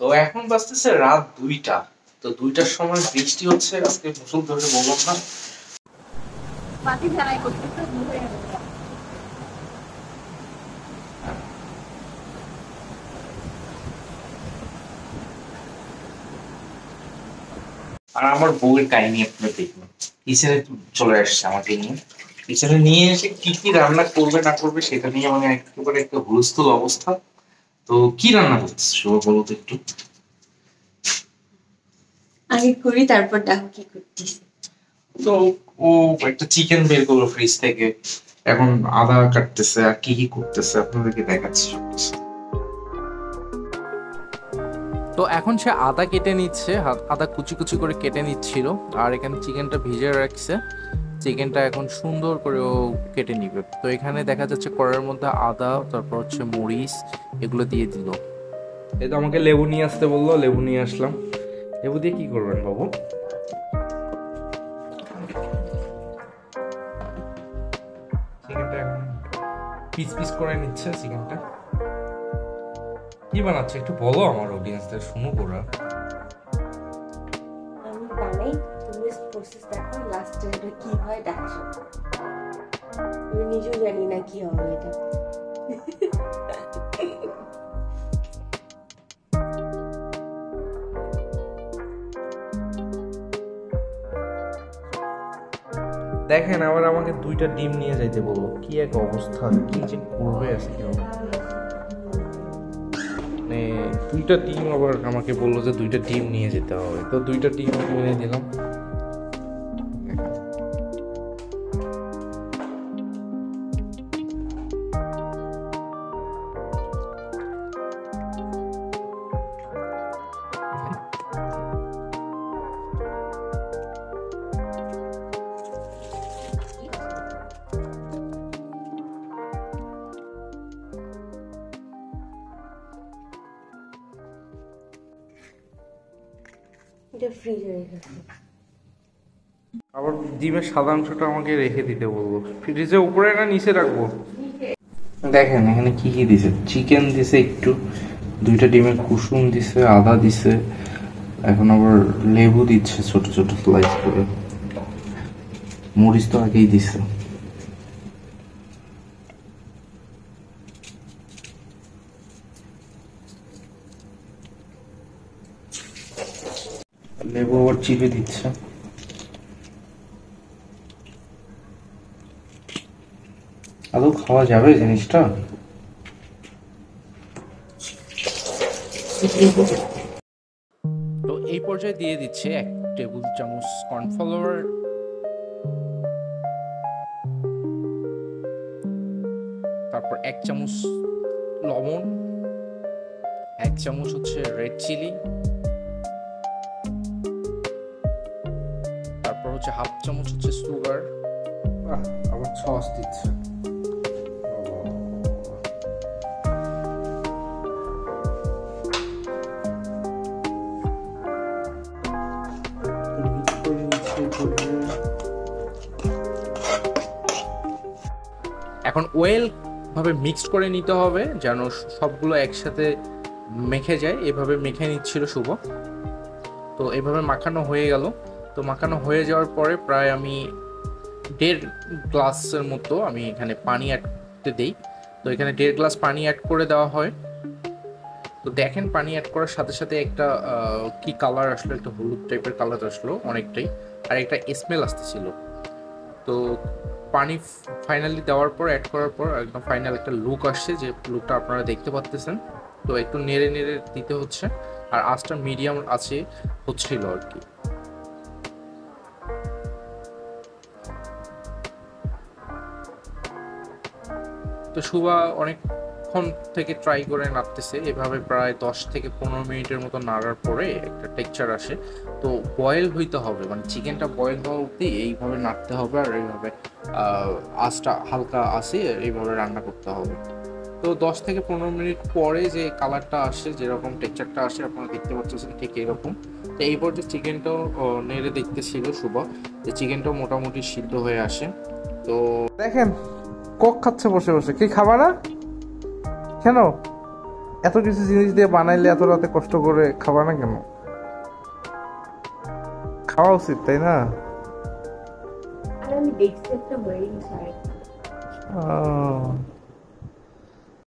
তো এখন বাজতেছে রাত 2টা। তো 2টার সময় বৃষ্টি হচ্ছে, আজকে মুষলধারে বললাম না। মাটি ঢালাই করতেছে আর আমার বউয়ের কাহিনী আপনারা দেখবেন। কিচেনে চলে আসছে আমাকে নিয়ে, কিচেনে নিয়ে এসে কি কি রান্না করবে না করবে সেটা নিয়ে মানে একেবারে একটা হুলস্থুল অবস্থা। তো কি রান্না করতেছে শুভ, বলো তো একটু। আগে করি তারপর দেখো কি করতেছি। তো ও একটা চিকেন বের করলো ফ্রিজ থেকে, এখন আদা কাটতেছে আর কি কি করতেছে আপনাদেরকে দেখাচ্ছি সবকিছু। তো এখন সে আদা কেটে নিচ্ছে, আদা কুচি কুচি করে কেটে নিচ্ছিল। আর এখানে চিকেনটা ভিজে রাখছে, চিকেনটা এখন সুন্দর করে ও কেটে নিবে। তো এখানে দেখা যাচ্ছে কড়াইয়ের মধ্যে আদা, তারপর হচ্ছে মরিচ, এগুলো দিয়ে দিল। এই তো আমাকে লেবু নিয়ে আসতে বললো, লেবু নিয়ে আসলাম। লেবু দিয়ে কি করবেন বাবু? চিকেনটা এখন পিস পিস করে নিচ্ছে। চিকেনটা কি বানাচ্ছে একটু বলো আমার অডিয়েন্সদের, শুনুক ওরা। আমি বানাই, তুমি প্রসেস দেখো, লাস্টে এটা কি হয় দেখাশো। আমি নিজেও জানি না কি হবে এটা। দেখেন আবার আমাকে 2টা ডিম নিয়ে যাইতে বললো, কি এক অবস্থা, কি যে করবে আজকে। মানে 2টা ডিম আবার আমাকে বললো যে 2টা ডিম নিয়ে যেতে হবে। তো 2টা ডিম কিনে দিলাম। এটা ফ্রিজে রেখে আবার ডিমের সাদা অংশটা আমাকে রেখে দিতে বলবো। ফ্রিজে উপরে না নিচে রাখবো? দেখেন এখানে কি কি দিছে, চিকেন দিছে একটু, 2টা ডিমের কুসুম দিছে, আদা দিছে, এখন আবার লেবু দিচ্ছে ছোট ছোট স্লাইস করে, মরিচ তো আগেই দিছে। লেবু আবার চিপে দিচ্ছে। আদৌ খাওয়া যাবে জিনিসটা? তো এই পর্যায়ে দিয়ে দিচ্ছে 1 টেবিল চামচ কর্নফ্লাওয়ার, তারপর 1 চামচ লবণ, 1 চামচ হচ্ছে রেড চিলি, তারপর হচ্ছে 1/2 চামচ হচ্ছে সুগার, আবার সস দিচ্ছে। এখন ওয়েল ভাবে মিক্সড করে নিতে হবে যেন সবগুলো একসাথে মেখে যায়। এভাবে মেখে নিচ্ছিল শুভ। তো এভাবে মাখানো হয়ে গেল। তো মাখানো হয়ে যাওয়ার পরে প্রায় আমি 1.5 গ্লাসের মতো আমি এখানে পানি অ্যাড করতে দেই। তো এখানে 1.5 গ্লাস পানি অ্যাড করে দেওয়া হয়। তো দেখেন পানি অ্যাড করার সাথে সাথে একটা কি কালার আসলো, একটা হলুদ টাইপের কালার আসলো অনেকটাই, আর একটা স্মেল আসতেছিল। তো পানি ফাইনালি দেওয়ার পর, অ্যাড করার পর একদম ফাইনাল একটা লুক আসছে, যে লুকটা আপনারা দেখতে পাচ্ছেন। তো একটু নেড়ে নেড়ে দিতে হচ্ছে, আর আঁচটা মিডিয়াম আছে হচ্ছিল আর কি। তো শুভা অনেকক্ষণ থেকে ট্রাই করে নাড়তেছে, এভাবে প্রায় 10 থেকে 15 মিনিটের মতো নাড়ার পরে একটা টেক্সচার আসে। তো বয়েল হইতে হবে, মানে চিকেনটা বয়েল হওয়া অবধি এইভাবে নাড়তে হবে, আর এইভাবে আঁচটা হালকা আসে এইভাবে রান্না করতে হবে। তো 10 থেকে 15 মিনিট পরে যে কালারটা আসে, যেরকম টেক্সচারটা আসে আপনারা দেখতে পাচ্ছেন ঠিক এরকম। তো এই পর্যায়ে চিকেনটাও নেড়ে দেখতেছিল শুভ, যে চিকেনটাও মোটামুটি সিদ্ধ হয়ে আসে। তো দেখেন কক খাচ্ছে বসে বসে, কি খাবা না কেন? এত কিছু জিনিস দিয়ে বানাইলে এত রাতে কষ্ট করে খাবা না কেন? খাওয়া উচিত, তাই না? আর আমি দেখছি একটা ওয়েডিং শাড়ি।